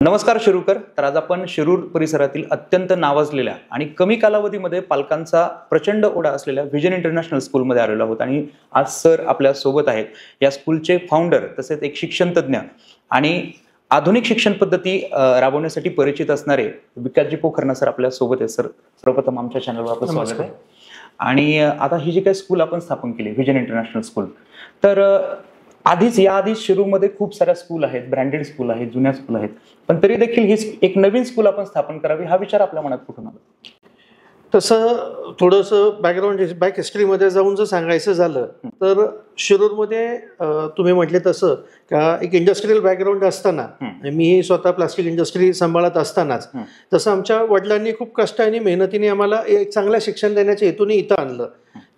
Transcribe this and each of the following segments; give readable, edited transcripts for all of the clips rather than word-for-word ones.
नमस्कार शिरूरकर. तर आज आपण शिरूर परिसरातील अत्यंत नावाजलेल्या आणि कमी कालावधीमध्ये पालकांचा प्रचंड ओढा असलेल्या व्हिजन इंटरनॅशनल स्कूलमध्ये आलेलो आहोत आणि आज सर आपल्या सोबत आहेत. या स्कूलचे फाउंडर तसेच एक शिक्षण तज्ञ आणि आधुनिक शिक्षण पद्धती राबवण्यासाठी परिचित असणारे विकासजी पोखरना सर आपल्या सोबत आहेत. सर, सर्वप्रथम आमच्या चॅनलवर आपलं स्वागत आहे. आणि आता ही जी काही स्कूल आपण स्थापन केली व्हिजन इंटरनॅशनल स्कूल, तर याआधीच शिरूरमध्ये खूप साऱ्या स्कूल आहेत, ब्रँडेड स्कूल आहेत, जुन्या स्कूल आहेत, पण तरी देखील ही एक नवीन स्कूल आपण स्थापन करावी हा विचार आपल्या मनात कुठून आला? तसं थोडंसं बॅक हिस्ट्रीमध्ये जाऊन जर सांगायचं झालं तर शिरूरमध्ये तुम्ही म्हटले तसं का एक इंडस्ट्रियल बॅकग्राऊंड असताना, मी स्वतः प्लास्टिक इंडस्ट्री सांभाळत असतानाच तसं आमच्या वडिलांनी खूप कष्टाने मेहनतीने आम्हाला एक चांगलं शिक्षण देण्याच्या हेतूने इथं आणलं.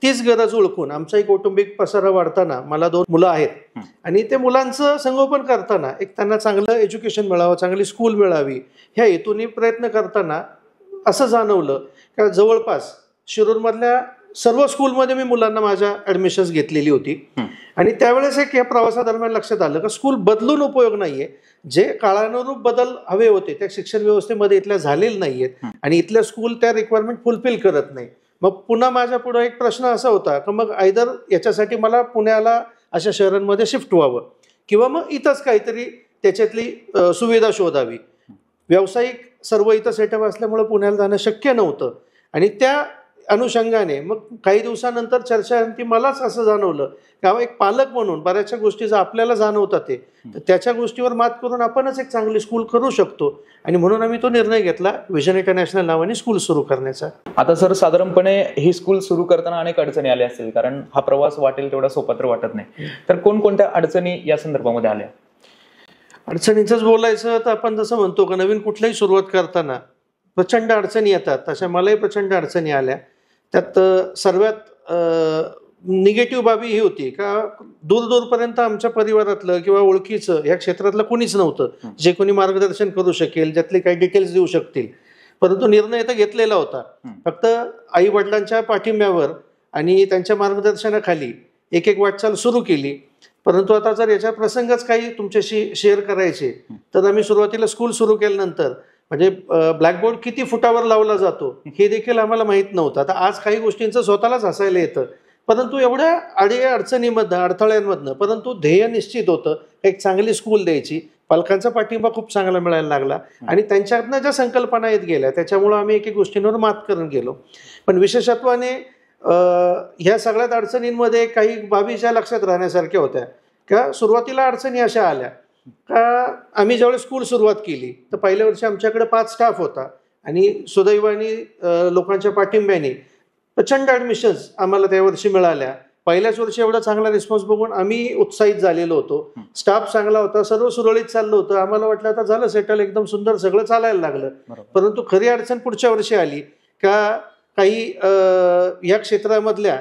तीच गरज ओळखून आमचा एक कौटुंबिक पसारा वाढताना, मला 2 मुलं आहेत आणि ते मुलांचं संगोपन करताना एक त्यांना चांगलं एज्युकेशन मिळावं, चांगली स्कूल मिळावी ह्या हेतूने प्रयत्न करताना असं जाणवलं का जवळपास शिरूरमधल्या सर्व स्कूलमध्ये मी मुलांना माझ्या ॲडमिशन्स घेतलेली होती. आणि त्यावेळेस एक या प्रवासादरम्यान लक्षात आलं का स्कूल बदलून उपयोग नाहीये. जे काळानुरूप बदल हवे होते त्या शिक्षण व्यवस्थेमध्ये इथल्या झालेले नाहीयेत आणि इथल्या स्कूल त्या रिक्वायरमेंट फुलफिल करत नाही. मग पुन्हा माझ्या पुढे एक प्रश्न असा होता की मग आयदर याच्यासाठी मला पुण्याला अशा शहरांमध्ये शिफ्ट व्हावं किंवा मग इथंच काहीतरी त्याच्यातली सुविधा शोधावी. व्यावसायिक सर्व इथं सेटअप असल्यामुळे पुण्याला जाणं शक्य नव्हतं आणि त्या अनुषंगाने मग काही दिवसानंतर चर्चांती मलाच असं जाणवलं की एक पालक म्हणून बऱ्याचशा गोष्टी जर आपल्याला जाणवतात तर त्याच्या गोष्टीवर मात करून आपणच एक चांगली स्कूल करू शकतो आणि म्हणून आम्ही तो निर्णय घेतला व्हिजन इंटरनॅशनल नावाने स्कूल सुरू करण्याचा. आता सर, साधारणपणे ही स्कूल सुरू करताना अनेक अडचणी आल्या असतील, कारण हा प्रवास वाटेल तेवढा सोपा तर वाटत नाही. तर कोणकोणत्या अडचणी या संदर्भामध्ये आल्या? अडचणीचंच बोलायचं तर आपण जसं म्हणतो का नवीन कुठल्याही सुरुवात करताना प्रचंड अडचणी येतात, तशा मलाही प्रचंड अडचणी आल्या. त्यात सर्वात निगेटिव्ह बाबी ही होती का दूरपर्यंत आमच्या परिवारातलं किंवा ओळखीचं या क्षेत्रातलं कोणीच नव्हतं जे कोणी मार्गदर्शन करू शकेल, ज्यातले काही डिटेल्स देऊ शकतील. परंतु निर्णय तर घेतलेला होता. फक्त आई वडिलांच्या पाठिंब्यावर आणि त्यांच्या मार्गदर्शनाखाली एक वाटचाल सुरू केली. परंतु आता जर याच्या प्रसंगच काही तुमच्याशी शेअर करायचे तर आम्ही सुरुवातीला स्कूल सुरू केल्यानंतर म्हणजे ब्लॅकबोर्ड किती फुटावर लावला जातो हे देखील आम्हाला माहीत नव्हतं. आता आज काही गोष्टींचं स्वतःलाच हसायला येतं, परंतु एवढ्या अडचणीमधनं अडथळ्यांमधनं परंतु ध्येय निश्चित होतं एक चांगली स्कूल द्यायची. पालकांचा पाठिंबा खूप चांगला मिळायला लागला आणि त्यांच्यातनं ज्या संकल्पना येत गेल्या त्याच्यामुळं आम्ही एक गोष्टींवर मात करून गेलो. पण विशेषत्वाने ह्या सगळ्यात अडचणींमध्ये काही बाबी ज्या लक्षात राहण्यासारख्या होत्या का सुरुवातीला अडचणी अशा आल्या का आम्ही ज्यावेळेस स्कूल सुरुवात केली तर पहिल्या वर्षी आमच्याकडे 5 स्टाफ होता आणि सुदैवाने लोकांच्या पाठिंब्याने प्रचंड ॲडमिशन्स आम्हाला त्यावर्षी मिळाल्या. पहिल्याच वर्षी एवढा चांगला रिस्पॉन्स बघून आम्ही उत्साहित झालेलो होतो. स्टाफ चांगला होता, सर्व सुरळीत चाललं होतं. आम्हाला वाटलं आता झालं सेटल, एकदम सुंदर सगळं चालायला लागलं. परंतु खरी अडचण पुढच्या वर्षी आली का काही या क्षेत्रामधल्या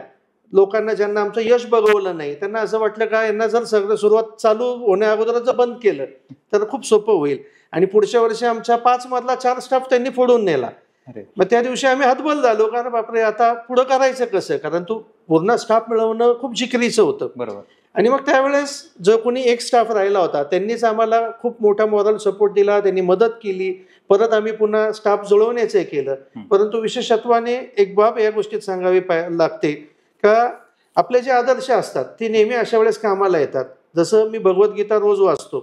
लोकांना ज्यांना आमचं यश बघवलं नाही त्यांना असं वाटलं का यांना जर सगळं सुरुवात चालू होण्या अगोदर जर बंद केलं तर खूप सोपं होईल आणि पुढच्या वर्षी आमच्या 5 मधला 4 स्टाफ त्यांनी फोडून नेला. मग त्या दिवशी आम्ही हतबल झालो कारण बापरे आता पुढं करायचं कसं, कारण तू पूर्ण स्टाफ मिळवणं खूप जिकिरीचं होतं. बरोबर. आणि मग त्यावेळेस जो कोणी एक स्टाफ राहिला होता त्यांनीच आम्हाला खूप मोठा मॉरल सपोर्ट दिला, त्यांनी मदत केली. परत आम्ही पुन्हा स्टाफ जुळवण्याचं केलं. परंतु विशेषत्वाने एक बाब या गोष्टीत सांगावी लागते का आपले जे आदर्श असतात ते नेहमी अशा वेळेस कामाला येतात. जसं मी भगवद्गीता रोज वाचतो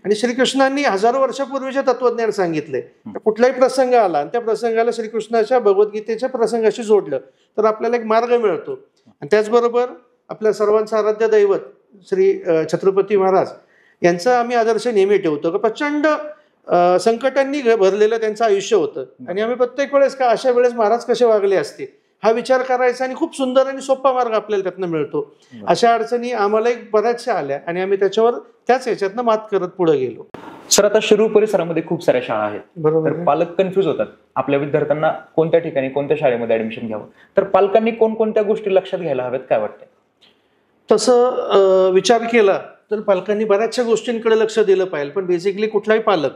आणि श्रीकृष्णांनी हजारो वर्षापूर्वीचे तत्वज्ञान सांगितले. कुठलाही प्रसंग आला आणि त्या प्रसंगाला श्रीकृष्णाच्या भगवद्गीतेच्या प्रसंगाशी जोडलं तर आपल्याला एक मार्ग मिळतो. आणि त्याचबरोबर आपल्या सर्वांचं आराध्य दैवत श्री छत्रपती महाराज यांचा आम्ही आदर्श नेहमी ठेवतो का प्रचंड संकटांनी भरलेलं त्यांचं आयुष्य होतं आणि आम्ही प्रत्येक वेळेस का अशा वेळेस महाराज कसे वागले असते हा विचार करायचा आणि खूप सुंदर आणि सोपा मार्ग आपल्याला त्यातनं मिळतो. अशा अडचणी आम्हाला एक बऱ्याचशा आल्या आणि आम्ही त्याच्यावर त्याच ह्याच्यातनं मात करत पुढे गेलो. सर, आता शिरूर परिसरामध्ये खूप साऱ्या शाळा आहेत. बरोबर. तर पालक कन्फ्युज होतात आपल्या विद्यार्थ्यांना कोणत्या ठिकाणी कोणत्या शाळेमध्ये ऍडमिशन घ्यावं. तर पालकांनी कोणकोणत्या गोष्टी लक्षात घ्यायला हव्यात, काय वाटतं? तसं विचार केला तर पालकांनी बऱ्याचशा गोष्टींकडे लक्ष दिलं पाहिजे. पण बेसिकली कुठलाही पालक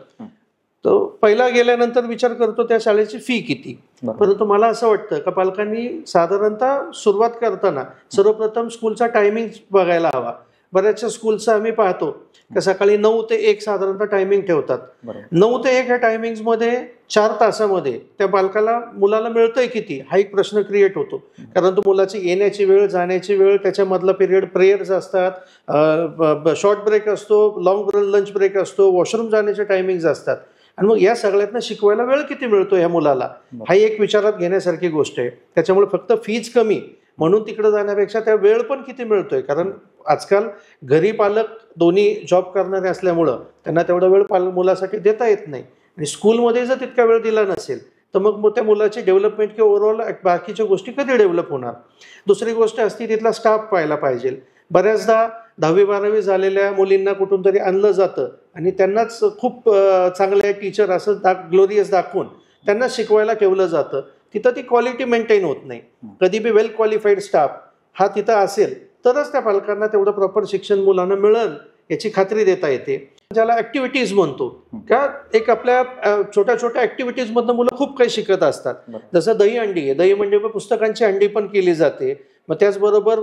तो पहिला गेल्यानंतर विचार करतो त्या शाळेची फी किती. परंतु मला असं वाटतं का पालकांनी साधारणतः सुरुवात करताना सर्वप्रथम स्कूलचा टायमिंग बघायला हवा बऱ्याचशा स्कूलचं आम्ही पाहतो की सकाळी 9 ते 1 साधारणतः टायमिंग ठेवतात. 9 ते 1 ह्या टायमिंगमध्ये 4 तासामध्ये त्या मुलाला मिळतंय किती हा एक प्रश्न क्रिएट होतो. कारण तो मुलाची येण्याची वेळ, जाण्याची वेळ, त्याच्यामधला पिरियड, प्रेयर्स असतात, शॉर्ट ब्रेक असतो, लॉंग लंच ब्रेक असतो, वॉशरूम जाण्याचे टायमिंग्स असतात. आणि मग या सगळ्यातनं शिकवायला वेळ किती मिळतो ह्या मुलाला, हा एक विचारात घेण्यासारखी गोष्ट आहे. त्याच्यामुळे फक्त फीज कमी म्हणून तिकडे जाण्यापेक्षा त्या वेळ पण किती मिळतोय. कारण आजकाल घरी पालक दोन्ही जॉब करणारे असल्यामुळं त्यांना तेवढा वेळ मुलासाठी देता येत नाही. आणि स्कूलमध्ये जर तितका वेळ दिला नसेल तर मग त्या मुलाची डेव्हलपमेंट किंवा ओव्हरऑल बाकीच्या गोष्टी कधी डेव्हलप होणार. दुसरी गोष्ट असती तिथला स्टाफ पाहायला पाहिजे. बऱ्याचदा 10वी-12वी झालेल्या मुलींना कुठून तरी आणलं जातं आणि त्यांनाच खूप चांगले टीचर असं ग्लोरियस दाखवून त्यांना शिकवायला ठेवलं जातं. तिथं ती क्वालिटी मेंटेन होत नाही. कधी बी वेल क्वालिफाईड स्टाफ हा तिथं असेल तरच त्या पालकांना तेवढं प्रॉपर शिक्षण मुलांना मिळेल याची खात्री देता येते. ज्याला ॲक्टिव्हिटीज म्हणतो का, एक आपल्या छोट्या छोट्या ॲक्टिव्हिटीजमधनं मुलं खूप काही शिकत असतात. जसं दही अंडी आहे, दही म्हणजे पुस्तकांची अंडी पण केली जाते. मग त्याचबरोबर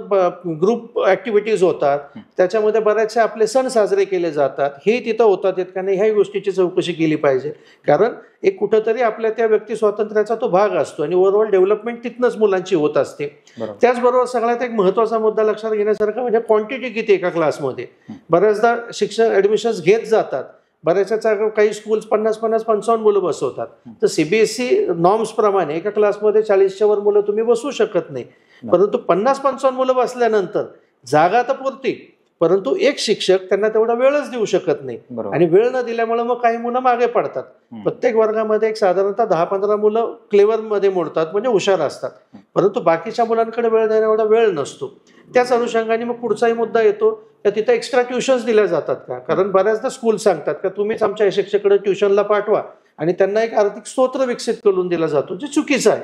ग्रुप ॲक्टिव्हिटीज होतात, त्याच्यामध्ये बऱ्याचशा आपले सण साजरे केले जातात. हे तिथं होतात का नाही ह्याही गोष्टीची चौकशी केली पाहिजे. कारण एक कुठंतरी आपल्या त्या व्यक्ती स्वातंत्र्याचा तो भाग असतो आणि ओव्हरऑल डेव्हलपमेंट तिथनंच मुलांची होत असते. त्याचबरोबर सगळ्यात एक महत्त्वाचा मुद्दा लक्षात घेण्यासारखा म्हणजे क्वांटिटी किती एका क्लासमध्ये. बऱ्याचदा शिक्षण ॲडमिशन्स घेत जातात. बऱ्याचशा काही स्कूल्स 50-55 मुलं बसवतात. तर CBSE नॉर्म्स प्रमाणे एका क्लासमध्ये 40च्या वर मुलं तुम्ही बसवू शकत नाही. परंतु 50-55 मुलं बसल्यानंतर जागा तर पुरती, परंतु एक शिक्षक त्यांना तेवढा वेळच देऊ शकत नाही. आणि वेळ न दिल्यामुळे मग काही मुलं मागे पडतात. प्रत्येक वर्गामध्ये एक साधारणतः 10-15 मुलं क्लेवर मध्ये मोडतात म्हणजे हुशार असतात, परंतु बाकीच्या मुलांकडे वेळ देण्या एवढा वेळ नसतो. त्याच अनुषंगाने मग पुढचाही मुद्दा येतो का तिथं एक्स्ट्रा ट्युशन्स दिल्या जातात का. कारण बऱ्याचदा स्कूल सांगतात का तुम्हीच आमच्या शिक्षकाकडे ट्युशनला पाठवा आणि त्यांना एक आर्थिक स्तोत्र विकसित करून दिला जातो, जे चुकीचं आहे.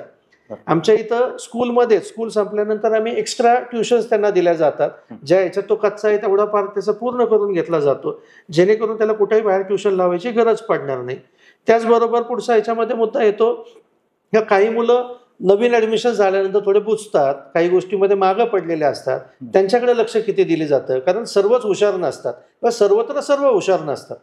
आमच्या इथं स्कूलमध्ये स्कूल संपल्यानंतर आम्ही एक्स्ट्रा ट्युशन्स त्यांना दिल्या जातात, ज्या याच्यात तो कच्चा आहे तेवढा पार्ट त्याचा पूर्ण करून घेतला जातो, जेणेकरून त्याला कुठेही बाहेर ट्युशन लावायची गरज पडणार नाही. त्याचबरोबर पुढचा याच्यामध्ये मुद्दा येतो का काही मुलं नवीन ॲडमिशन झाल्यानंतर थोडे बुजतात, काही गोष्टीमध्ये मागं पडलेले असतात. त्यांच्याकडे लक्ष किती दिले जातं. कारण सर्वच हुशार नसतात किंवा सर्वत्र सर्व हुशार नसतात.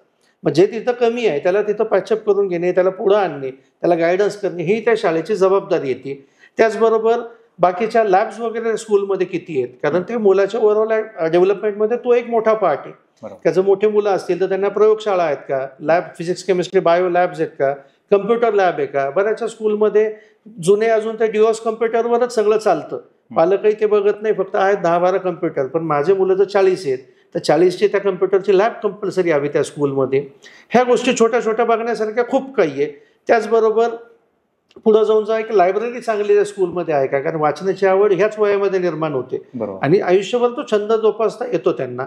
मग जे तिथं कमी आहे त्याला तिथं पॅचअप करून घेणे, त्याला पुढं आणणे, त्याला गायडन्स करणे ही त्या शाळेची जबाबदारी येते. त्याचबरोबर बाकीच्या लॅब्स वगैरे स्कूलमध्ये किती आहेत, कारण ते मुलाच्या ओव्हरऑल डेव्हलपमेंटमध्ये तो एक मोठा पार्ट आहे. त्याचं मोठे मुलं असतील तर त्यांना प्रयोगशाळा आहेत का, lab physics chemistry bio labs आहेत का, कम्प्युटर लॅब आहे का. बऱ्याचशा स्कूलमध्ये जुने अजून ते डिओस कम्प्युटरवरच सगळं चालतं. पालकही ते बघत नाही, फक्त आहेत 10-12 कम्प्युटर, पण माझे मुलं जर 40 आहेत तर 40ची त्या कम्प्युटरची लॅब कंपल्सरी यावी त्या स्कूलमध्ये. ह्या गोष्टी छोट्या छोट्या बघण्यासारख्या खूप काही आहे. त्याचबरोबर पुढे जाऊन जा एक लायब्ररी चांगली त्या स्कूलमध्ये आहे का, कारण वाचनाची आवड ह्याच वयामध्ये निर्माण होते आणि आयुष्यभर तो छंद जोपासता येतो त्यांना.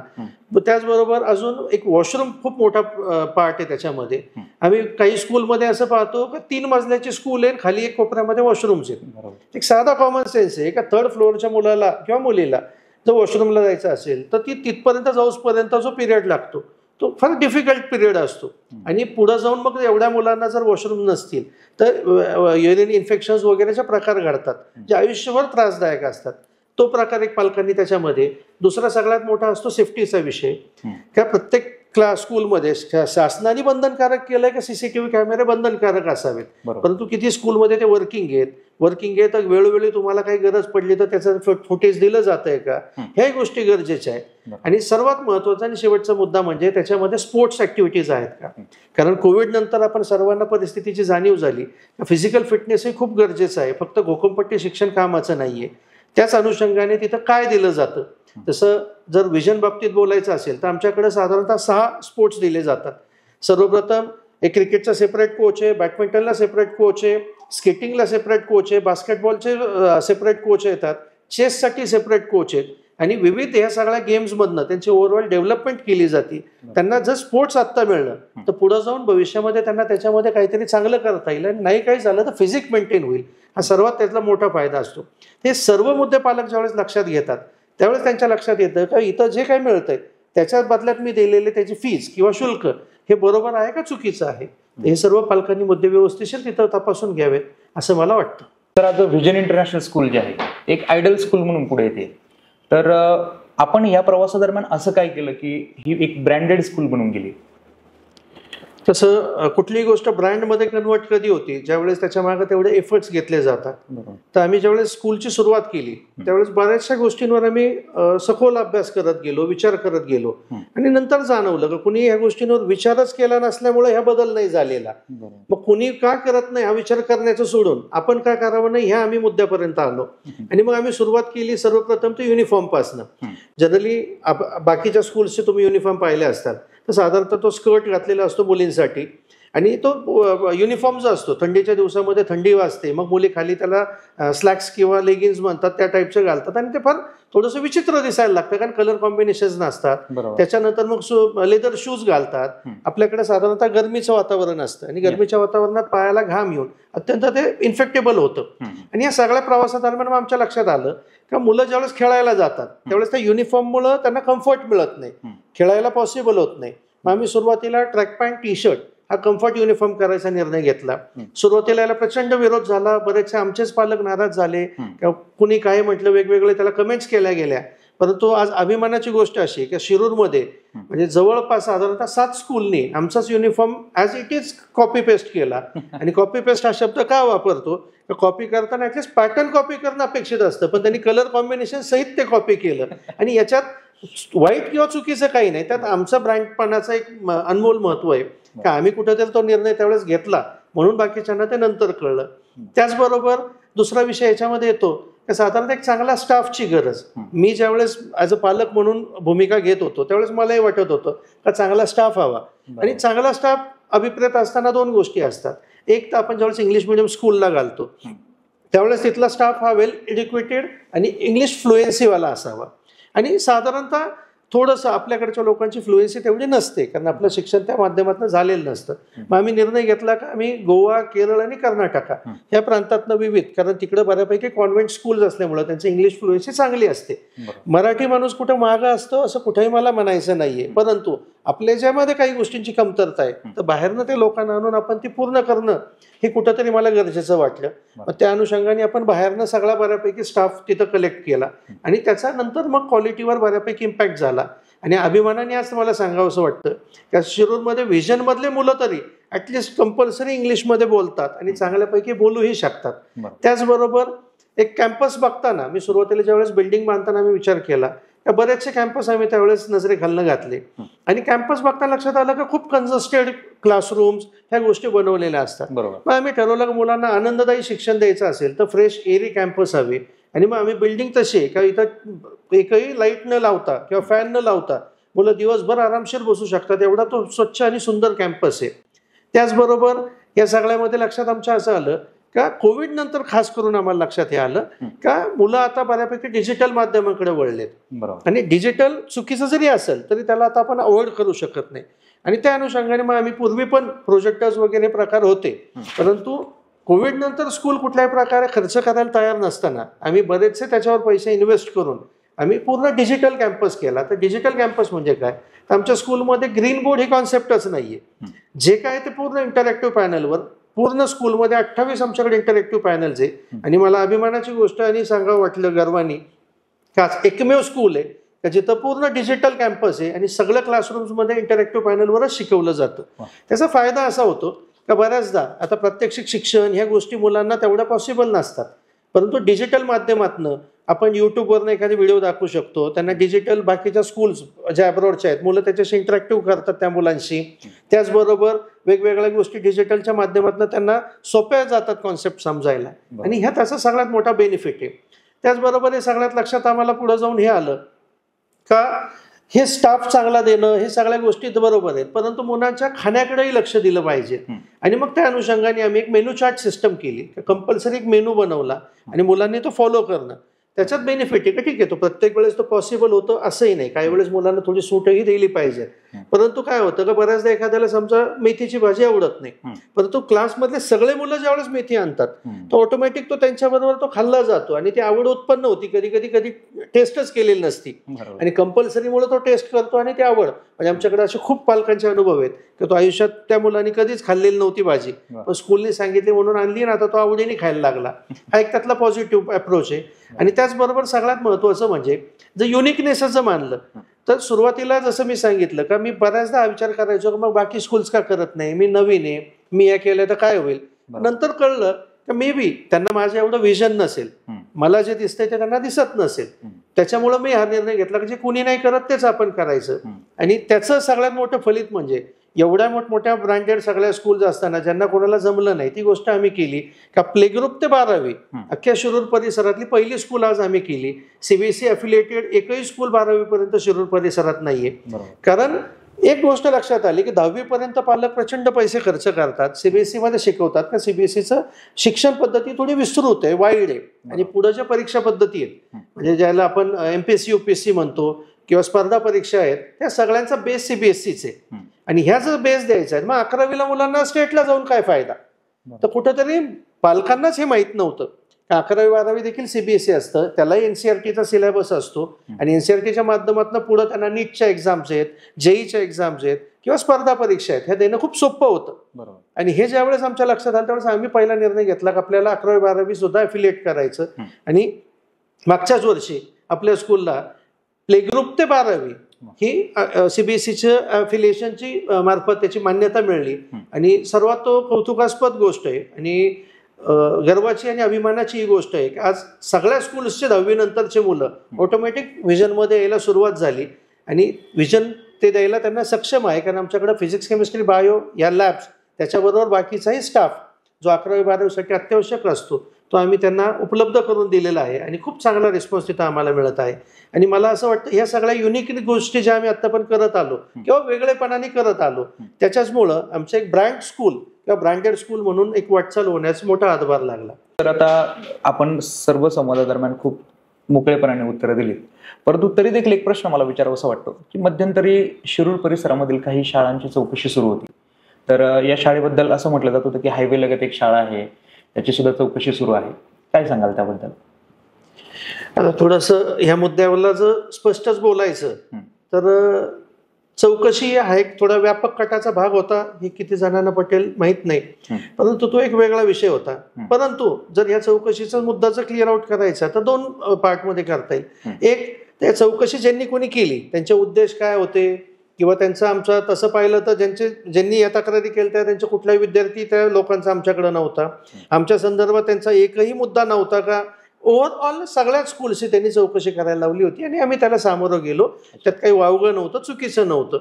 त्याचबरोबर अजून एक वॉशरूम खूप मोठा पार्ट आहे त्याच्यामध्ये. आम्ही काही स्कूलमध्ये असं पाहतो की 3 मजल्याची स्कूल आहे, खाली एक कोपऱ्यामध्ये वॉशरूम्स आहेत. एक साधा कॉमन सेन्स आहे का थर्ड फ्लोअरच्या मुलाला किंवा मुलीला जर वॉशरूमला जायचं असेल तर ती तिथपर्यंत जाऊपर्यंत जो पिरियड लागतो तो फार डिफिकल्ट पिरियड असतो. आणि पुढे जाऊन मग एवढ्या मुलांना जर वॉशरूम नसतील तर युरिनरी इन्फेक्शन्स वगैरेचे प्रकार घडतात, जे आयुष्यभर त्रासदायक असतात. तो प्रकार एक पालकांनी त्याच्यामध्ये. दुसरा सगळ्यात मोठा असतो सेफ्टीचा विषय. का प्रत्येक स्कूलमध्ये शासनाने बंधनकारक केलंय का CCTV कॅमेरे बंधनकारक असावेत, परंतु किती स्कूलमध्ये ते वर्किंग आहे तर वेळोवेळी तुम्हाला काही गरज पडली तर त्याचं फुटेज दिलं जातंय का, ह्याही गोष्टी गरजेच्या आहेत. आणि सर्वात महत्त्वाचा आणि शेवटचा मुद्दा म्हणजे त्याच्यामध्ये स्पोर्ट्स ॲक्टिव्हिटीज आहेत का. कारण कोविड नंतर आपण सर्वांना परिस्थितीची जाणीव झाली, फिजिकल फिटनेस हे खूप गरजेचं आहे, फक्त घोकंपट्टी शिक्षण कामाचं नाहीये. त्याच अनुषंगाने तिथं काय दिलं जातं. तसं जर विजन बाबतीत बोलायचं असेल तर आमच्याकडे साधारणतः 6 स्पोर्ट्स दिले जातात. सर्वप्रथम एक क्रिकेटचा सेपरेट कोच आहे, बॅडमिंटनला सेपरेट कोच आहे, स्केटिंगला सेपरेट कोच आहे, बास्केटबॉलचे सेपरेट कोच येतात, चेससाठी सेपरेट कोच आहेत. आणि विविध ह्या सगळ्या गेम्समधनं त्यांची ओव्हरऑल डेव्हलपमेंट केली जाते. त्यांना जर स्पोर्ट्स आत्ता मिळलं तर पुढे जाऊन भविष्यामध्ये त्यांना त्याच्यामध्ये काहीतरी चांगलं करता येईल आणि नाही काही झालं तर फिजिक मेंटेन होईल. हा सर्वात त्यातला मोठा फायदा असतो. हे सर्व मुद्दे पालक ज्यावेळेस लक्षात घेतात त्यावेळेस त्यांच्या लक्षात येतं का इथं जे काही मिळतंय त्याच्या बदल्यात मी दिलेले त्याची फीज किंवा शुल्क हे बरोबर आहे का चुकीचं आहे. हे सर्व पालकांनी मुद्दे व्यवस्थिशीर तिथं तपासून घ्यावेत असं मला वाटतं. तर आता व्हिजन इंटरनॅशनल स्कूल जे आहे एक आयडल स्कूल म्हणून पुढे येते. तर आपण या प्रवासादरम्यान असं काय केलं की ही एक ब्रँडेड स्कूल बनून गेली? तसं कुठलीही गोष्ट ब्रँडमध्ये कन्वर्ट कधी होती, ज्यावेळेस त्याच्या मागे तेवढे एफर्ट्स घेतले जातात. तर आम्ही ज्यावेळेस स्कूलची सुरुवात केली त्यावेळेस बऱ्याचशा गोष्टींवर आम्ही सखोल अभ्यास करत गेलो, विचार करत गेलो आणि नंतर जाणवलं की कुणी ह्या गोष्टींवर विचारच केला नसल्यामुळे हा बदल नाही झालेला. मग कुणी का करत नाही हा विचार करण्याचं सोडून आपण का करावं नाही ह्या आम्ही मुद्द्यापर्यंत आलो. आणि मग आम्ही सुरुवात केली सर्वप्रथम तर युनिफॉर्म पासनं. जनरली बाकीच्या स्कूल्सचे तुम्ही युनिफॉर्म पाहिले असतात तर साधारणतः तो स्कर्ट घातलेला असतो मुलींसाठी आणि तो युनिफॉर्म जो असतो थंडीच्या दिवसामध्ये थंडी वाजते मग मुली खाली त्याला स्लॅक्स किंवा लेगिन्स म्हणतात त्या टाईपचं घालतात आणि ते फार थोडंसं विचित्र दिसायला लागतं कारण कलर कॉम्बिनेशन नसतात. त्याच्यानंतर मग लेदर शूज घालतात. आपल्याकडे साधारणतः गरमीचं वातावरण असतं आणि गरमीच्या वातावरणात पायाला घाम येऊन अत्यंत ते इन्फेक्टेबल होतं. आणि या सगळ्या प्रवासादरम्यान मग आमच्या लक्षात आलं का मुलं ज्यावेळेस खेळायला जातात त्यावेळेस त्या युनिफॉर्ममुळे त्यांना कम्फर्ट मिळत नाही, खेळायला पॉसिबल होत नाही. मग आम्ही सुरुवातीला ट्रॅक पॅन्ट टी शर्ट हा कम्फर्ट युनिफॉर्म करायचा निर्णय घेतला. सुरुवातीला याला प्रचंड विरोध झाला, बरेचसे आमचेच पालक नाराज झाले, कुणी काय म्हटलं वेगवेगळे त्याला कमेंट्स केल्या गेल्या. परंतु आज अभिमानाची गोष्ट अशी की शिरूरमध्ये म्हणजे जवळपास साधारणतः 7 स्कूलनी आमचाच uniform as it is copy paste केला. आणि कॉपी पेस्ट हा शब्द का वापरतो, कॉपी करताना ॲटलिस्ट पॅटर्न कॉपी करणं अपेक्षित असतं पण त्यांनी कलर कॉम्बिनेशन सहित ते कॉपी केलं. आणि याच्यात वाईट किंवा चुकीचं काही नाही, त्यात आमचा ब्रँडपणाचा एक अनमोल महत्व आहे का आम्ही कुठेतरी तो निर्णय त्यावेळेस घेतला म्हणून बाकीच्यांना ते नंतर कळलं. त्याचबरोबर दुसरा विषय याच्यामध्ये येतो की साधारणतः एक चांगला स्टाफची गरज. मी ज्यावेळेस ॲज अ पालक म्हणून भूमिका घेत होतो त्यावेळेस मलाही वाटत होतं का चांगला स्टाफ हवा. आणि चांगला स्टाफ अभिप्रेत असताना 2 गोष्टी असतात. एक तर आपण ज्यावेळेस इंग्लिश मिडियम स्कूलला घालतो त्यावेळेस तिथला स्टाफ हा वेल एज्युकेटेड आणि इंग्लिश फ्लुएन्सीवाला असावा. आणि साधारणतः थोडंसं आपल्याकडच्या लोकांची फ्लुएन्सी तेवढी नसते कारण आपलं शिक्षण त्या माध्यमातून झालेलं नसतं. मग आम्ही निर्णय घेतला का आम्ही गोवा, केरळ आणि कर्नाटका या प्रांतातनं विविध, कारण तिकडे बऱ्यापैकी कॉन्व्हेंट स्कूल्स असल्यामुळे त्यांची इंग्लिश फ्लुएन्सी चांगली असते. मराठी माणूस कुठं मागं असतो असं कुठेही मला म्हणायचं नाहीये, परंतु आपल्या ज्यामध्ये काही गोष्टींची कमतरता आहे तर बाहेरनं ते लोकांना आणून आपण ती पूर्ण करणं हे कुठंतरी मला गरजेचं वाटलं. मग त्या अनुषंगाने आपण बाहेरनं सगळा बऱ्यापैकी स्टाफ तिथं कलेक्ट केला आणि त्याचा नंतर मग क्वालिटीवर बऱ्यापैकी इम्पॅक्ट झाला. आणि अभिमानाने आज मला सांगावं असं वाटतं की शिरूरमध्ये व्हिजनमधले मुलं तरी ॲटलिस्ट कंपल्सरी इंग्लिशमध्ये बोलतात आणि चांगल्यापैकी बोलूही शकतात. त्याचबरोबर एक कॅम्पस बघताना मी सुरुवातीला ज्यावेळेस बिल्डिंग बांधताना मी विचार केला त्या बरेचसे कॅम्पस आम्ही त्यावेळेस नजरेखालनं घातले आणि कॅम्पस बघताना लक्षात आलं की खूप कंजस्टेड क्लासरूम्स ह्या गोष्टी बनवलेल्या असतात. मग आम्ही ठरवलं की मुलांना आनंददायी शिक्षण द्यायचं असेल तर फ्रेश एअरी कॅम्पस हवे. आणि मग आम्ही बिल्डिंग तशी का इथं एकही लाईट न लावता किंवा फॅन न लावता मुलं दिवसभर आरामशीर बसू शकतात एवढा तो स्वच्छ आणि सुंदर कॅम्पस आहे. त्याचबरोबर या सगळ्यामध्ये लक्षात आमच्या असं आलं का कोविड नंतर खास करून आम्हाला लक्षात हे आलं का मुलं आता बऱ्यापैकी डिजिटल माध्यमांकडे वळलेत. आणि डिजिटल चुकीचं जरी असेल तरी त्याला आता आपण अवॉइड करू शकत नाही. आणि त्या अनुषंगाने मग आम्ही पूर्वी पण प्रोजेक्टर्स वगैरे प्रकार होते, परंतु कोविड नंतर स्कूल कुठल्याही प्रकारे खर्च करायला तयार नसताना आम्ही बरेचसे त्याच्यावर पैसे इन्व्हेस्ट करून आम्ही पूर्ण डिजिटल कॅम्पस केला. तर डिजिटल कॅम्पस म्हणजे काय, तर आमच्या स्कूलमध्ये ग्रीन बोर्ड ही कॉन्सेप्टच नाहीये. जे काय ते पूर्ण इंटरॅक्टिव्ह पॅनलवर पूर्ण स्कूलमध्ये 28 आमच्याकडे इंटरॅक्टिव्ह पॅनल्स आहे. आणि मला अभिमानाची गोष्ट आणि सांगावं वाटलं गर्वानी का एकमेव स्कूल आहे का जिथं पूर्ण डिजिटल कॅम्पस आहे आणि सगळ्या क्लासरूम्समध्ये इंटरॅक्टिव्ह पॅनलवरच शिकवलं जातं. त्याचा फायदा असा होतो का बऱ्याचदा आता प्रात्यक्षिक शिक्षण ह्या गोष्टी मुलांना तेवढ्या पॉसिबल नसतात, परंतु डिजिटल माध्यमातून आपण यूट्यूबवरनं एखादी व्हिडिओ दाखवू शकतो. त्यांना डिजिटल बाकीच्या स्कूल्स ज्या अब्रॉडच्या आहेत मुलं त्याच्याशी इंटरॅक्टिव्ह करतात त्या मुलांशी. त्याचबरोबर वेगवेगळ्या गोष्टी डिजिटलच्या माध्यमातून त्यांना सोप्या जातात कॉन्सेप्ट समजायला आणि ह्यात असा सगळ्यात मोठा बेनिफिट आहे. त्याचबरोबर हे सगळ्यात लक्षात आम्हाला पुढे जाऊन हे आलं का हे स्टाफ चांगला देणं हे सगळ्या गोष्टी बरोबर आहेत, परंतु मुलांच्या खाण्याकडेही लक्ष दिलं पाहिजे. आणि मग त्या अनुषंगाने आम्ही एक मेनू चार्ट सिस्टम केली, कंपल्सरी एक मेनू बनवला आणि मुलांनी तो फॉलो करणं. त्याच्यात बेनिफिट आहे का ठीक आहे तो प्रत्येक वेळेस तो पॉसिबल होतं असंही नाही, काही वेळेस मुलांना थोडी सूटही दिली पाहिजे. परंतु काय होतं का बऱ्याचदा एखाद्याला समजा मेथीची भाजी आवडत नाही, परंतु क्लासमधले सगळे मुलं ज्यावेळेस मेथी आणतात तो ऑटोमॅटिक तो त्यांच्याबरोबर तो खाल्ला जातो आणि ती आवड उत्पन्न होती. कधी टेस्टच केलेली नसती आणि कंपल्सरीमुळे तो टेस्ट करतो आणि ती आवड. म्हणजे आमच्याकडे असे खूप पालकांचे अनुभव आहेत की तो आयुष्यात त्या मुलांनी कधीच खाल्लेली नव्हती भाजी, पण स्कूलने सांगितले म्हणून आणली ना, आता तो आवडीने खायला लागला. हा एक त्यातला पॉझिटिव्ह अप्रोच आहे. आणि त्याचबरोबर सगळ्यात महत्त्वाचं म्हणजे जर युनिकनेस असं मानलं तर सुरुवातीला जसं मी सांगितलं का मी बऱ्याचदा हा विचार करायचो की मग बाकी स्कूल्स का करत नाही, मी नवीन आहे, मी या केलं तर काय होईल. नंतर कळलं की मे बी त्यांना माझं एवढं विजन नसेल, मला जे दिसतंय ते त्यांना दिसत नसेल. त्याच्यामुळे मी हा निर्णय घेतला की जे कुणी नाही करत तेच आपण करायचं. आणि त्याचं सगळ्यात मोठं फलित म्हणजे एवढ्या मोठमोठ्या ब्रँडेड सगळ्या स्कूल्स असताना ज्यांना कोणाला जमलं नाही ती गोष्ट आम्ही केली का प्ले ग्रुप ते 12वी अख्ख्या शिरूर परिसरातली पहिली स्कूल आज आम्ही केली. सीबीएसई अफिलिएटेड एकही स्कूल 12वी पर्यंत शिरूर परिसरात नाहीये. कारण एक गोष्ट लक्षात आली की 10वी पर्यंत पालक प्रचंड पैसे खर्च करतात, सीबीएसई मध्ये शिकवतात का सीबीएसईचं शिक्षण पद्धती थोडी विस्तृत आहे, वाईड आहे. आणि पुढे ज्या परीक्षा पद्धती आहेत म्हणजे ज्याला आपण एमपीएससी यूपीएससी म्हणतो किंवा स्पर्धा परीक्षा आहेत त्या सगळ्यांचा बेस सीबीएसईच आहे. आणि ह्या जर बेस द्यायचा आहे मग 11वीला मुलांना स्टेटला जाऊन काय फायदा. तर कुठेतरी पालकांनाच हे माहीत नव्हतं का 11वी 12वी देखील सीबीएसई असतं, त्यालाही एनसीईआरटीचा सिलेबस असतो आणि एनसीईआरटीच्या माध्यमातून पुढे त्यांना नीटच्या एक्झाम्स आहेत, जेईच्या एक्झाम्स आहेत किंवा स्पर्धा परीक्षा आहेत, हे देणं खूप सोपं होतं. आणि हे ज्यावेळेस आमच्या लक्षात आलं त्यावेळेस आम्ही पहिला निर्णय घेतला की आपल्याला 11वी 12वी सुद्धा अफिलिएट करायचं. आणि मागच्याच वर्षी आपल्या स्कूलला प्ले ग्रुप ते 12वी ही सीबीएसईच्या अफिलिएशनची मार्फत त्याची मान्यता मिळाली. आणि सर्वात तो कौतुकास्पद गोष्ट आहे आणि गर्वाची आणि अभिमानाची ही गोष्ट आहे की आज सगळ्या स्कूल्सचे 10वी नंतरचे मुलं ऑटोमॅटिक व्हिजनमध्ये यायला सुरुवात झाली. आणि व्हिजन ते द्यायला त्यांना सक्षम आहे कारण आमच्याकडे फिजिक्स केमिस्ट्री बायो या लॅब्स त्याच्याबरोबर बाकीचाही स्टाफ जो 11वी 12वीसाठी अत्यावश्यक असतो तो आम्ही त्यांना उपलब्ध करून दिलेला आहे. आणि खूप चांगला रिस्पॉन्स तिथं आम्हाला मिळत आहे. आणि मला असं वाटतं ह्या सगळ्या युनिक गोष्टी ज्या आम्ही आत्ता पण करत आलो किंवा वेगळेपणाने करत आलो त्याच्याचमुळं आमचं एक ब्रँड स्कूल किंवा ब्रँडेड स्कूल म्हणून एक वाटचाल होण्यास मोठा हातभार लागला. तर आता आपण सर्व संवादादरम्यान खूप मोकळेपणाने उत्तरं दिलीत, परंतु तरी देखील एक प्रश्न मला विचारावासा वाटतो की मध्यंतरी शिरूर परिसरामधील काही शाळांची चौकशी सुरू होती. तर या शाळेबद्दल असं म्हटलं जात होतं की हायवे लगत एक शाळा आहे, त्याची सुद्धा चौकशी सुरू आहे. काय सांगाल त्याबद्दल? आता थोडंसं ह्या मुद्द्यावरला जर स्पष्टच बोलायचं तर चौकशी हा एक थोडा व्यापक कटाचा भाग होता, हे किती जणांना पटेल माहीत नाही, परंतु तो एक वेगळा विषय होता. परंतु जर या चौकशीचा मुद्दा जर क्लिअर आउट करायचा तर 2 पार्टमध्ये करता येईल. एक, त्या चौकशी ज्यांनी कोणी केली त्यांचे उद्देश काय होते किंवा त्यांचं आमचं तसं पाहिलं तर ज्यांनी या तक्रारी केल्या त्यांचे कुठलाही विद्यार्थी त्या लोकांचा आमच्याकडे नव्हता, आमच्या संदर्भात त्यांचा एकही मुद्दा नव्हता का ओव्हरऑल सगळ्याच स्कूल्सची त्यांनी चौकशी करायला लावली होती आणि आम्ही त्याला सामोरं गेलो. त्यात काही वावगं नव्हतं, चुकीचं नव्हतं.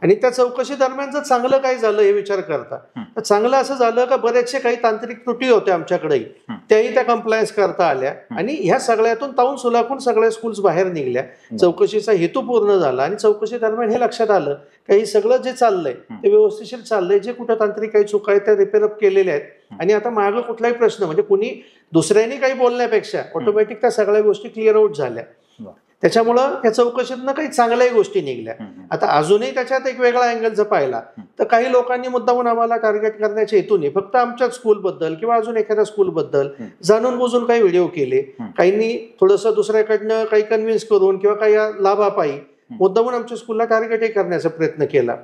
आणि त्या चौकशी दरम्यान जर चांगलं काय झालं हे विचार करता तर चांगलं असं झालं का बरेचसे काही तांत्रिक त्रुटी होत्या आमच्याकडेही, त्याही त्या कंप्लायन्स करता आल्या आणि ह्या सगळ्यातून ताऊन सुलाखून सगळ्या स्कूल्स बाहेर निघल्या. चौकशीचा हेतू पूर्ण झाला आणि चौकशी दरम्यान हे लक्षात आलं काही सगळं जे चाललंय ते व्यवस्थिशीर चाललंय, जे कुठं तांत्रिक काही चुका आहेत त्या रिपेअरअप केलेल्या आहेत. आणि आता मागं कुठलाही प्रश्न म्हणजे कुणी दुसऱ्यांनी काही बोलण्यापेक्षा ऑटोमॅटिक त्या सगळ्या गोष्टी क्लिअर आउट झाल्या. त्याच्यामुळं या चौकशीतनं काही चांगल्याही गोष्टी निघल्या. आता अजूनही त्याच्यात एक वेगळा अँगल जर पाहिला तर काही लोकांनी मुद्दामून आम्हाला टार्गेट करण्याच्या हेतूने फक्त आमच्याच स्कूलबद्दल किंवा अजून एखाद्या स्कूलबद्दल जाणून बुजून काही व्हिडिओ केले, काहींनी थोडंसं दुसऱ्याकडनं काही कन्व्हिन्स करून किंवा काही लाभापायी मुद्दामून आमच्या स्कूलला टार्गेटही करण्याचा प्रयत्न केला.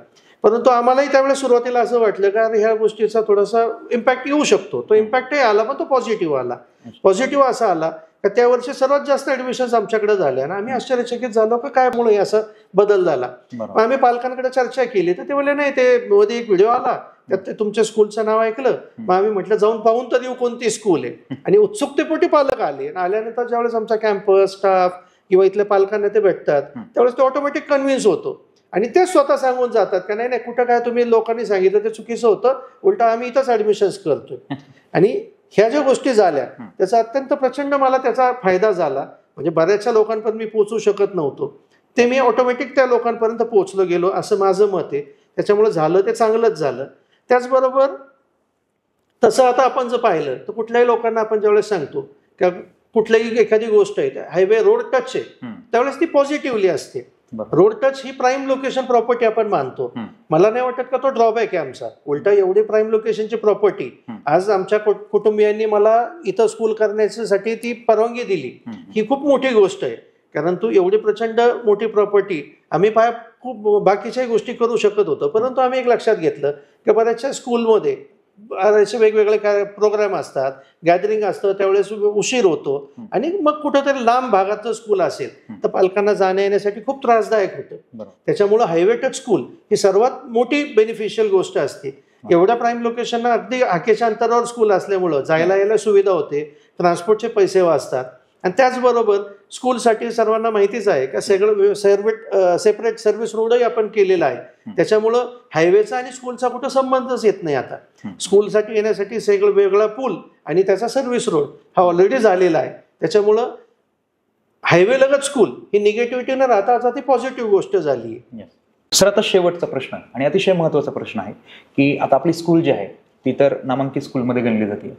परंतु आम्हालाही त्यावेळेस सुरुवातीला असं वाटलं का ह्या गोष्टीचा थोडासा इम्पॅक्ट येऊ शकतो. तो इम्पॅक्टही आला पण तो पॉझिटिव्ह आला. पॉझिटिव्ह असा आला का त्या वर्षी सर्वात जास्त ऍडमिशन्स आमच्याकडे झाल्या आणि आम्ही आश्चर्यचकित झालो का काय मुळे असं बदल झाला. आम्ही पालकांकडे चर्चा केली तर ते बोलले नाही, ते मध्ये एक व्हिडिओ आला त्यात ते तुमच्या स्कूलचं नाव ऐकलं, मग आम्ही म्हटलं जाऊन पाहून तर येऊ कोणती स्कूल आहे. आणि उत्सुकतेपोटी पालक आले आणि आल्यानंतर ज्यावेळेस आमचा कॅम्पस स्टाफ किंवा इथल्या पालकांना ते भेटतात त्यावेळेस ते ऑटोमॅटिक कन्व्हिन्स होतो आणि ते स्वतः सांगून जातात का नाही कुठं काय तुम्ही लोकांनी सांगितलं ते चुकीचं होतं, उलटा आम्ही इथंच ऍडमिशन्स करतोय. आणि ह्या ज्या गोष्टी झाल्या त्याचा अत्यंत प्रचंड मला त्याचा फायदा झाला. म्हणजे बऱ्याचशा लोकांपर्यंत मी पोहोचू शकत नव्हतो ते मी ऑटोमॅटिक त्या लोकांपर्यंत पोहोचलो गेलो असं माझं मत आहे. त्याच्यामुळे झालं ते चांगलंच झालं. त्याचबरोबर तसं आता आपण जर पाहिलं तर कुठल्याही लोकांना आपण ज्यावेळेस सांगतो की कुठल्याही एखादी गोष्ट आहे हायवे रोड टच आहे त्यावेळेस ती पॉझिटिव्हली असते. बरोबर. रोड टच ही प्राईम लोकेशन प्रॉपर्टी आपण मानतो. मला नाही वाटत का तो ड्रॉबॅक आहे आमचा. उलटा एवढी प्राईम लोकेशनची प्रॉपर्टी आज आमच्या कुटुंबियांनी मला इथं स्कूल करण्यासाठी ती परवानगी दिली, ही खूप मोठी गोष्ट आहे. कारण तू एवढी प्रचंड मोठी प्रॉपर्टी आम्ही खूप बाकीच्याही गोष्टी करू शकत होतो, परंतु आम्ही एक लक्षात घेतलं की बऱ्याचशा स्कूलमध्ये असे वेगवेगळे प्रोग्राम असतात, गॅदरिंग असतं, त्यावेळेस उशीर होतो आणि मग कुठेतरी लांब भागाचं स्कूल असेल तर पालकांना जाण्या येण्यासाठी खूप त्रासदायक होतं. त्याच्यामुळे हायवे टच स्कूल ही सर्वात मोठी बेनिफिशियल गोष्ट असते. एवढ्या प्राईम लोकेशनला अगदी हाकेच्या अंतरावर स्कूल असल्यामुळं जायला यायला सुविधा होते, ट्रान्सपोर्टचे पैसे वाचतात. आणि त्याचबरोबर स्कूलसाठी सर्वांना माहितीच आहे का सगळं सेपरेट सर्व्हिस रोडही आपण केलेला आहे. त्याच्यामुळं हायवेचा आणि स्कूलचा कुठं संबंधच येत नाही. आता स्कूलसाठी येण्यासाठी सगळं वेगळा पूल आणि त्याचा सर्व्हिस रोड हा ऑलरेडी झालेला आहे. त्याच्यामुळं हायवे लगत स्कूल ही निगेटिव्हिटी न राहता आता ती पॉझिटिव्ह गोष्ट झाली आहे. सर, आता शेवटचा प्रश्न आणि अतिशय महत्त्वाचा प्रश्न आहे की आता आपली स्कूल जी आहे ती तर नामांकित स्कूलमध्ये गणली जाते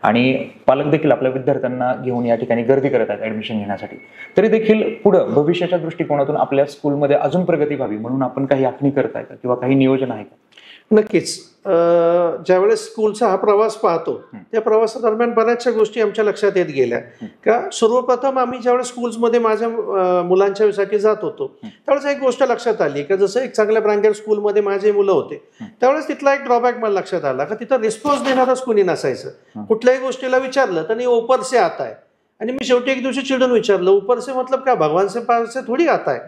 आणि पालक देखील आपल्या विद्यार्थ्यांना घेऊन या ठिकाणी गर्दी करत आहेत ऍडमिशन घेण्यासाठी. तरी देखील पुढं भविष्याच्या दृष्टिकोनातून आपल्या स्कूलमध्ये अजून प्रगती व्हावी म्हणून आपण काही आखणी करताय का किंवा काही नियोजन आहे का? नक्कीच. ज्यावेळेस स्कूलचा हा प्रवास पाहतो त्या प्रवासादरम्यान बऱ्याचशा गोष्टी आमच्या लक्षात येत गेल्या का सर्वप्रथम आम्ही ज्यावेळेस स्कूल्समध्ये माझ्या मुलांच्यासाठी जात होतो त्यावेळेस एक गोष्ट लक्षात आली का जसं एक चांगल्या ब्रँडेड स्कूलमध्ये माझे मुलं होते त्यावेळेस तिथला एक ड्रॉबॅक मला लक्षात आला का तिथं रिस्पॉन्स देणारच कुणी नसायचं. कुठल्याही गोष्टीला विचारलं तर ऊपर से आता है आणि मी शेवटी एक दिवशी चिडून विचारलं ऊपर से मतलब क्या भगवान से पास से थोडी आता है.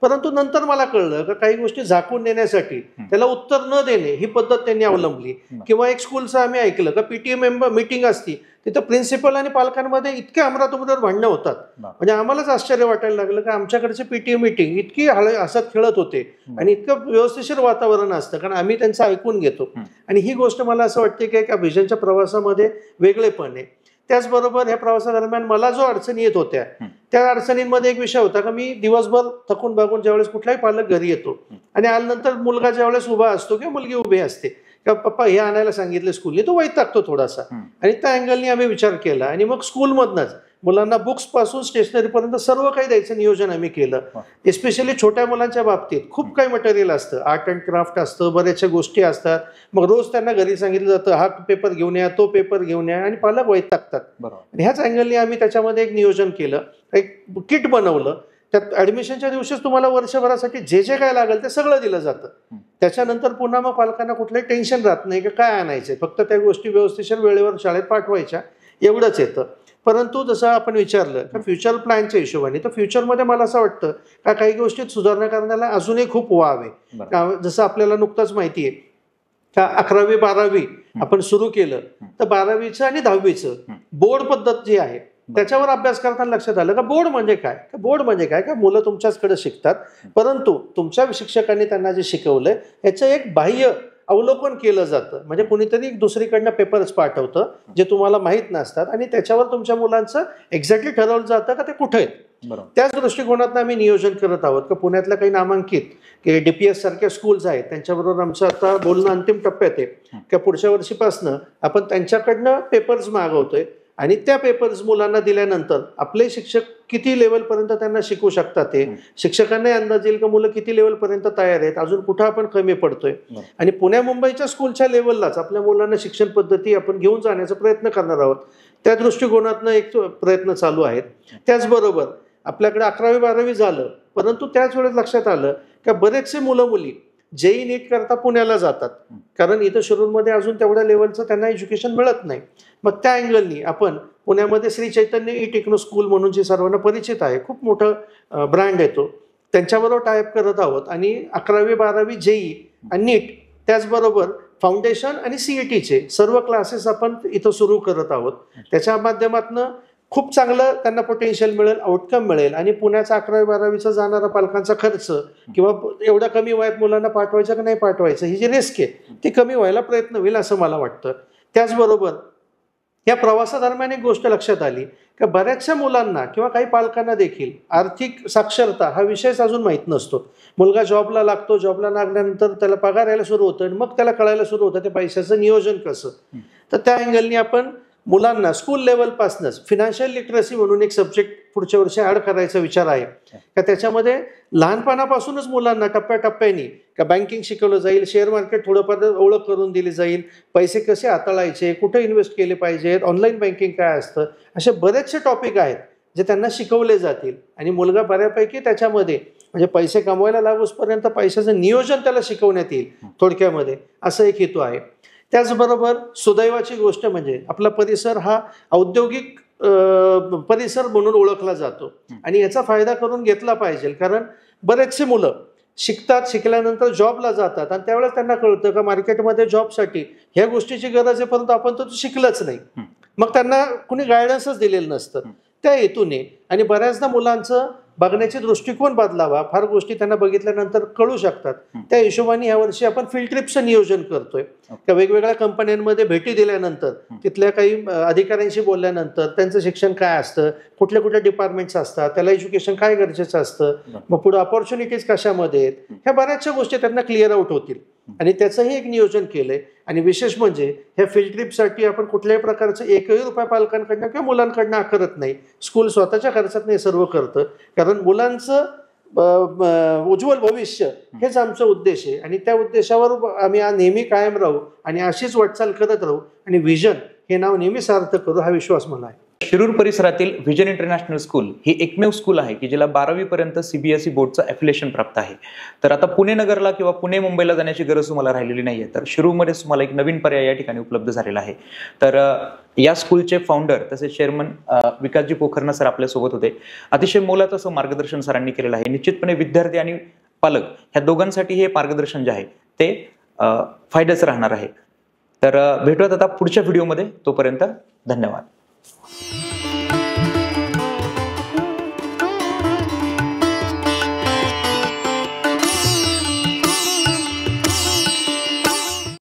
परंतु नंतर मला कळलं का काही गोष्टी झाकून देण्यासाठी त्याला उत्तर न देणे ही पद्धत त्यांनी अवलंबली. किंवा एक स्कूलचं आम्ही ऐकलं का पीटीए मेंबर मीटिंग असती तिथं प्रिन्सिपल आणि पालकांमध्ये इतके अमरातुमरात भांडणं होतात. म्हणजे आम्हालाच आश्चर्य वाटायला लागलं का आमच्याकडचे पीटीए मीटिंग इतकी हसत खेळत होते आणि इतकं व्यवस्थिशीर वातावरण असतं कारण आम्ही त्यांचं ऐकून घेतो. आणि ही गोष्ट मला असं वाटते की एका व्हिजनच्या प्रवासामध्ये वेगळेपण आहे. त्याचबरोबर ह्या प्रवासादरम्यान मला जो अडचणी येत होत्या त्या अडचणींमध्ये एक विषय होता का मी दिवसभर थकून भागून ज्यावेळेस कुठलाही पालक घरी येतो आणि आल्यानंतर मुलगा ज्यावेळेस उभा असतो किंवा मुलगी उभी असते का पप्पा हे आणायला सांगितले स्कूलने तो वैतागतो थोडासा आणि त्या अँगलनी आम्ही विचार केला आणि मग स्कूलमधनंच मुलांना बुक्स पासून स्टेशनरीपर्यंत सर्व काही द्यायचं नियोजन आम्ही केलं. एस्पेशली छोट्या मुलांच्या बाबतीत खूप काही मटेरियल असतं, आर्ट अँड क्राफ्ट असतं, बऱ्याचशा गोष्टी असतात. मग रोज त्यांना घरी सांगितलं जातं हा पेपर घेऊन या तो पेपर घेऊन या आणि पालक वैतागतात. आणि ह्याच अँगलनी आम्ही त्याच्यामध्ये एक नियोजन केलं, एक किट बनवलं. त्यात ऍडमिशनच्या दिवशीच तुम्हाला वर्षभरासाठी जे जे काय लागेल ते सगळं दिलं जातं. त्याच्यानंतर पुन्हा मग पालकांना कुठलंही टेन्शन राहत नाही की काय आणायचंय, फक्त त्या गोष्टी व्यवस्थिशीर वेळेवर शाळेत पाठवायच्या एवढंच येतं. परंतु जसं आपण विचारलं का फ्युचर प्लॅनच्या हिशोबाने तर फ्युचरमध्ये मला असं वाटतं का काही गोष्टीत सुधारणा करण्याला अजूनही खूप वाव आहे. जसं आपल्याला नुकतंच माहिती आहे का 11वी 12वी आपण सुरू केलं तर 12वीचं आणि 10वीचं बोर्ड पद्धत जी आहे त्याच्यावर अभ्यास करताना लक्षात आलं का बोर्ड म्हणजे काय. बोर्ड म्हणजे काय का मुलं तुमच्याचकडे शिकतात परंतु तुमच्या शिक्षकांनी त्यांना जे शिकवलंय याचं एक बाह्य अवलोकन केलं जातं. म्हणजे कुणीतरी दुसरीकडनं पेपर्स पाठवतं जे तुम्हाला माहीत नसतात आणि त्याच्यावर तुमच्या मुलांचं एक्झॅक्टली ठरवलं जातं का ते कुठे आहेत. त्याच दृष्टिकोनातून आम्ही नियोजन करत आहोत का पुण्यातल्या काही नामांकित DPS सारख्या स्कूल्स आहेत त्यांच्याबरोबर आमचं आता बोलणं अंतिम टप्प्यात आहे का पुढच्या वर्षीपासनं आपण त्यांच्याकडनं पेपर्स मागवतोय आणि त्या पेपर्स मुलांना दिल्यानंतर आपले शिक्षक किती लेवलपर्यंत त्यांना शिकू शकतात ते शिक्षकांनाही अंदाज येईल का मुलं किती लेवलपर्यंत तयार आहेत, अजून कुठं आपण कमी पडतोय. आणि पुण्या मुंबईच्या स्कूलच्या लेवललाच आपल्या मुलांना शिक्षण पद्धती आपण घेऊन जाण्याचा प्रयत्न करणार आहोत. त्या दृष्टिकोनातनं एक प्रयत्न चालू आहेत. त्याचबरोबर आपल्याकडे 11वी 12वी झालं परंतु त्याच वेळेस लक्षात आलं का बरेचसे मुलं मुली JEE नीट करता पुण्याला जातात कारण इथं शिरूरमध्ये अजून तेवढ्या लेवलचं त्यांना एज्युकेशन मिळत नाही. मग त्या अँगलनी आपण पुण्यामध्ये श्री चैतन्य टेक्नो स्कूल म्हणून जे सर्वांना परिचित आहे, खूप मोठं ब्रँड येतो, त्यांच्याबरोबर टायअप करत आहोत आणि 11वी 12वी JEE आणि नीट त्याचबरोबर फाउंडेशन आणि CETचे सर्व क्लासेस आपण इथं सुरू करत आहोत. त्याच्या माध्यमातून खूप चांगलं त्यांना पोटेन्शियल मिळेल, आउटकम मिळेल आणि पुण्याचा 11वी 12वीचा जाणारा पालकांचा खर्च किंवा एवढ्या कमी वयात मुलांना पाठवायचं की नाही पाठवायचं ही जी रिस्क आहे ती कमी व्हायला प्रयत्न होईल असं मला वाटतं. त्याचबरोबर या प्रवासादरम्यान एक गोष्ट लक्षात आली की बऱ्याचशा मुलांना किंवा काही पालकांना देखील आर्थिक साक्षरता हा विषयच अजून माहीत नसतो. मुलगा जॉबला लागतो, जॉबला लागल्यानंतर त्याला पगार यायला सुरू होतं आणि मग त्याला कळायला सुरू होतं ते पैशाचं नियोजन कसं. तर त्या अँगलनी आपण मुलांना स्कूल लेवलपासूनच फिनान्शियल लिटरसी म्हणून एक सब्जेक्ट पुढच्या वर्षी ॲड करायचा विचार आहे का त्याच्यामध्ये लहानपणापासूनच मुलांना टप्प्याटप्प्याने का बँकिंग शिकवलं जाईल, शेअर मार्केट थोडंफार ओळख करून दिली जाईल, पैसे कसे हाताळायचे, कुठे इन्व्हेस्ट केले पाहिजेत, ऑनलाईन बँकिंग काय असतं, असे बरेचसे टॉपिक आहेत जे त्यांना शिकवले जातील आणि मुलगा बऱ्यापैकी त्याच्यामध्ये म्हणजे पैसे कमवायला लागूसपर्यंत पैशाचं नियोजन त्याला शिकवण्यात येईल थोडक्यामध्ये, असं एक हेतू आहे. त्याचबरोबर सुदैवाची गोष्ट म्हणजे आपला परिसर हा औद्योगिक परिसर म्हणून ओळखला जातो आणि याचा फायदा करून घेतला पाहिजे, कारण बरेचसे मुलं शिकतात, शिकल्यानंतर जॉबला जातात आणि त्यावेळेस त्यांना कळतं का मार्केटमध्ये जॉबसाठी ह्या गोष्टीची गरज आहे, परंतु आपण तो शिकलंच नाही, मग त्यांना कुणी गायडन्सच दिलेलं नसतं. त्या हेतूने आणि बऱ्याचदा मुलांचं बघण्याचे दृष्टिकोन बदलावा, फार गोष्टी त्यांना बघितल्यानंतर कळू शकतात. त्या हिशोबाने यावर्षी आपण फील्ड ट्रिपचं नियोजन करतोय का वेगवेगळ्या कंपन्यांमध्ये भेटी दिल्यानंतर तिथल्या काही अधिकाऱ्यांशी बोलल्यानंतर त्यांचं शिक्षण काय असतं, कुठल्या कुठल्या डिपार्टमेंट्स असतात, त्याला एज्युकेशन काय गरजेचं असतं, मग पुढे ऑपॉर्च्युनिटीज कशामध्ये आहेत, ह्या बऱ्याचशा गोष्टी त्यांना क्लिअर आउट होतील आणि त्याचंही एक नियोजन केलंय. आणि विशेष म्हणजे ह्या फील्ड ट्रिपसाठी आपण कुठल्याही प्रकारचं एकही रुपया पालकांकडनं किंवा मुलांकडनं आकारत नाही, स्कूल स्वतःच्या खर्चात नाही सर्व करतं, कारण मुलांचं उज्ज्वल भविष्य हेच आमचा उद्देश आहे आणि त्या उद्देशावर आम्ही नेहमी कायम राहू आणि अशीच वाटचाल करत राहू आणि व्हिजन हे नाव नेहमी सार्थ करू, हा विश्वास मला आहे. शिरूर परिसरातील व्हिजन इंटरनॅशनल स्कूल ही एकमेव स्कूल आहे की जिला 12वी पर्यंत CBSE बोर्डचं ॲफिलिएशन प्राप्त आहे. तर आता पुणे नगरला किंवा पुणे मुंबईला जाण्याची गरज तुम्हाला राहिलेली नाहीये, तर शिरूरमध्येच तुम्हाला एक नवीन पर्याय या ठिकाणी उपलब्ध झालेला आहे. तर या स्कूलचे फाउंडर तसेच चेअरमन विकासजी पोखरना सर आपल्यासोबत होते. अतिशय मोलाचं असं मार्गदर्शन सरांनी केलेलं आहे. निश्चितपणे विद्यार्थी आणि पालक ह्या दोघांसाठी हे मार्गदर्शन जे आहे ते फायद्याचं राहणार आहे. तर भेटूयात आता पुढच्या व्हिडिओमध्ये, तोपर्यंत धन्यवाद.